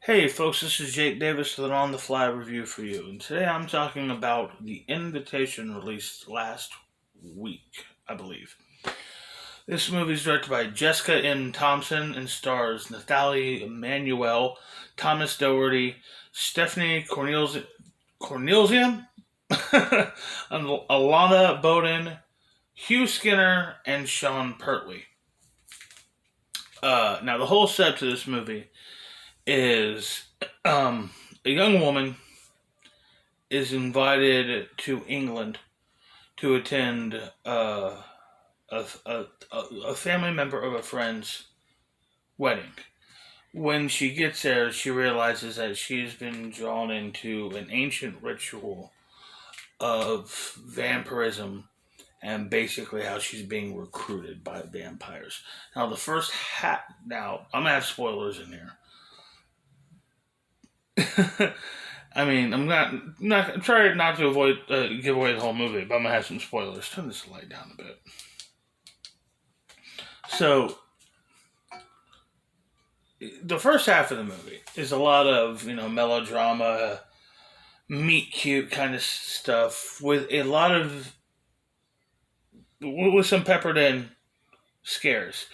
Hey folks, this is Jake Davis with an On the Fly review for you. And today I'm talking about The Invitation released last week, I believe. This movie is directed by Jessica M. Thompson and stars Nathalie Emmanuel, Thomas Doherty, Stephanie Cornelisian, Alana Bowden, Hugh Skinner, and Sean Pertwee. Now, the whole setup to this movie is a young woman is invited to England to attend a family member of a friend's wedding. When she gets there, she realizes that she's been drawn into an ancient ritual of vampirism and basically how she's being recruited by vampires. Now, the first now, I'm gonna have spoilers in here. I mean, I'm trying not to avoid give away the whole movie, but I'm gonna have some spoilers. Turn this light down a bit. So, the first half of the movie is a lot of melodrama, meet cute kind of stuff with a lot of with some peppered in scares.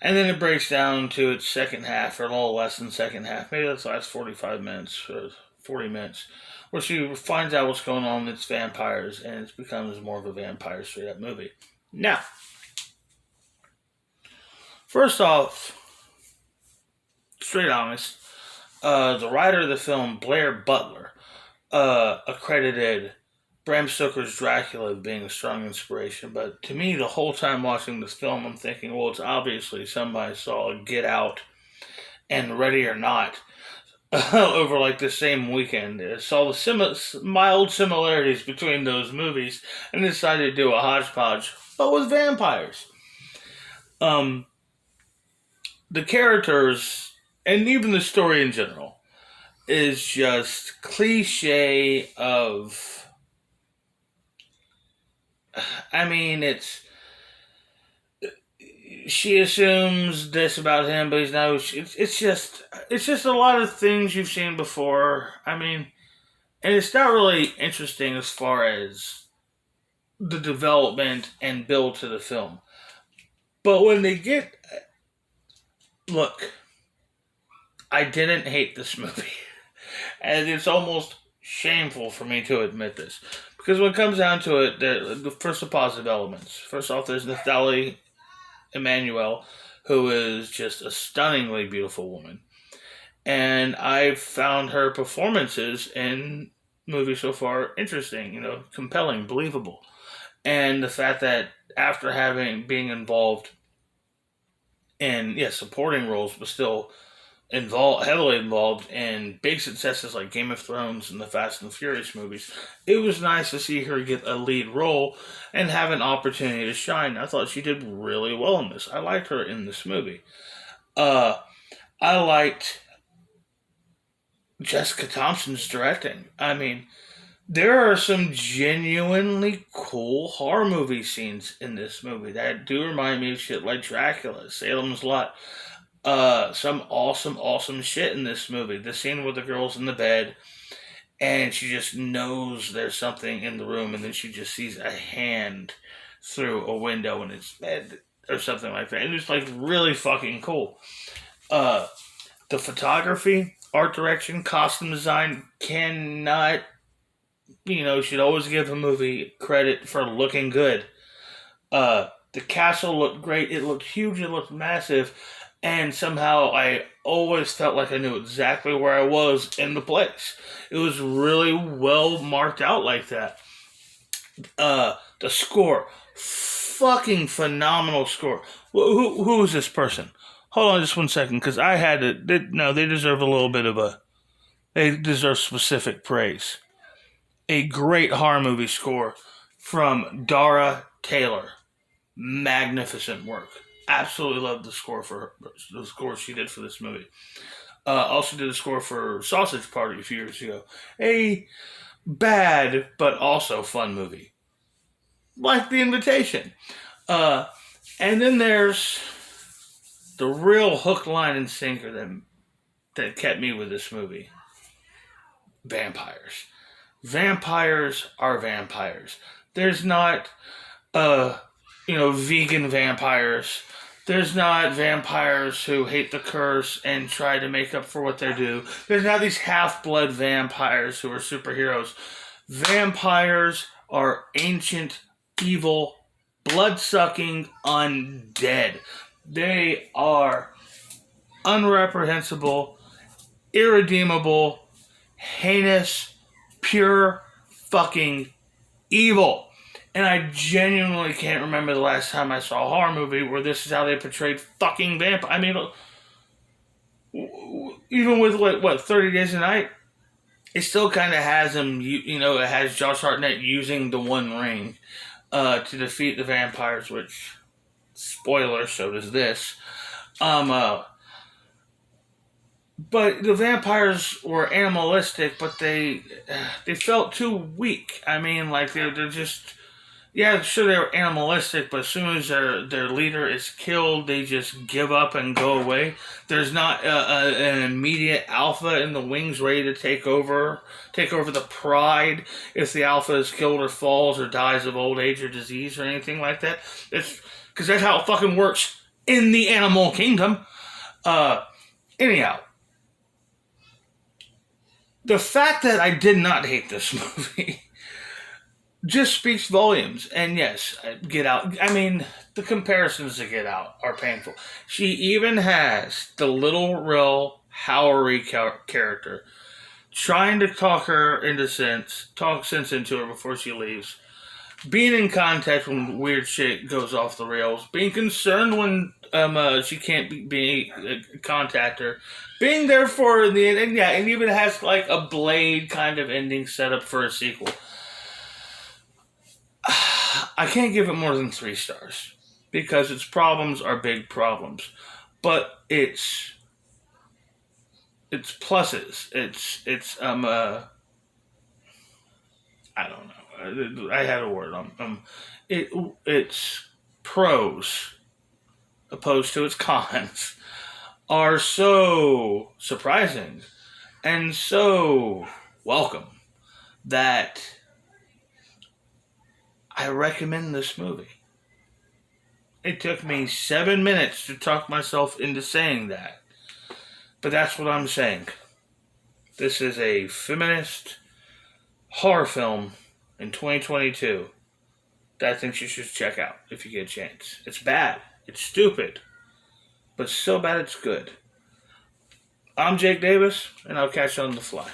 And then it breaks down to its second half, or a little less than second half. Maybe that's the last 45 minutes, or 40 minutes, where she finds out what's going on with its vampires, and it becomes more of a vampire straight up movie. Now, first off, straight honest, the writer of the film, Blair Butler, accredited Bram Stoker's Dracula as being a strong inspiration, but to me, the whole time watching this film, I'm thinking, well, it's obviously somebody saw Get Out and Ready or Not over like the same weekend. Saw the mild similarities between those movies and decided to do a hodgepodge, but with vampires. Um, the characters and even the story in general is just cliche of. I mean, she assumes this about him, but he's not. It's just a lot of things you've seen before. I mean, and it's not really interesting as far as the development and build to the film. But when they get, look, I didn't hate this movie, and it's almost shameful for me to admit this. Because when it comes down to it, the first the positive elements. First off, there's Nathalie Emmanuel, who is just a stunningly beautiful woman. And I've found her performances in movies so far interesting, compelling, believable. And the fact that after being involved in supporting roles, but still heavily involved in big successes like Game of Thrones and the Fast and Furious movies, it was nice to see her get a lead role and have an opportunity to shine. I thought she did really well in this. I liked her in this movie. I liked Jessica Thompson's directing. I mean, there are some genuinely cool horror movie scenes in this movie that do remind me of shit like Dracula, Salem's Lot. Some awesome shit in this movie. The scene where the girl's in the bed and she just knows there's something in the room, and then she just sees a hand through a window in its bed or something like that. And it's like really fucking cool. The photography, art direction, costume design cannot, should always give a movie credit for looking good. The castle looked great. It looked huge. It looked massive. And somehow I always felt like I knew exactly where I was in the place. It was really well marked out like that. The score. Fucking phenomenal score. Who is this person? Hold on just one second, because I had to... they deserve a little bit of a... They deserve specific praise. A great horror movie score from Dara Taylor. Magnificent work. Absolutely loved the score the score she did for this movie. Also did a score for Sausage Party a few years ago. A bad but also fun movie, like The Invitation. And then there's the real hook, line, and sinker that that kept me with this movie. Vampires. Vampires are vampires. There's not, vegan vampires. There's not vampires who hate the curse and try to make up for what they do. There's not these half-blood vampires who are superheroes. Vampires are ancient, evil, blood-sucking undead. They are unreprehensible, irredeemable, heinous, pure fucking evil. And I genuinely can't remember the last time I saw a horror movie where this is how they portrayed fucking vampire. I mean, even with 30 Days a Night, it still kind of has him, it has Josh Hartnett using the One Ring to defeat the vampires, which, spoiler, so does this. But the vampires were animalistic, but they felt too weak. I mean, like, they're just... Yeah, sure, they were animalistic, but as soon as their leader is killed, they just give up and go away. There's not an immediate alpha in the wings ready to take over the pride if the alpha is killed or falls or dies of old age or disease or anything like that. It's because that's how it fucking works in the animal kingdom. Anyhow, the fact that I did not hate this movie just speaks volumes. And yes, Get Out. I mean, the comparisons to Get Out are painful. She even has the little real Howery character trying to talk sense into her before she leaves. Being in contact when weird shit goes off the rails. Being concerned when she can't contact her. Being there for her in the end. And yeah, it even has like a Blade kind of ending set up for a sequel. I can't give it more than 3 stars because its problems are big problems, but it's pluses. It's I don't know. I had a word on it's pros opposed to its cons are so surprising and so welcome that I recommend this movie. It took me 7 minutes to talk myself into saying that. But that's what I'm saying. This is a feminist horror film in 2022 that I think you should check out if you get a chance. It's bad. It's stupid. But so bad it's good. I'm Jake Davis, and I'll catch you on the fly.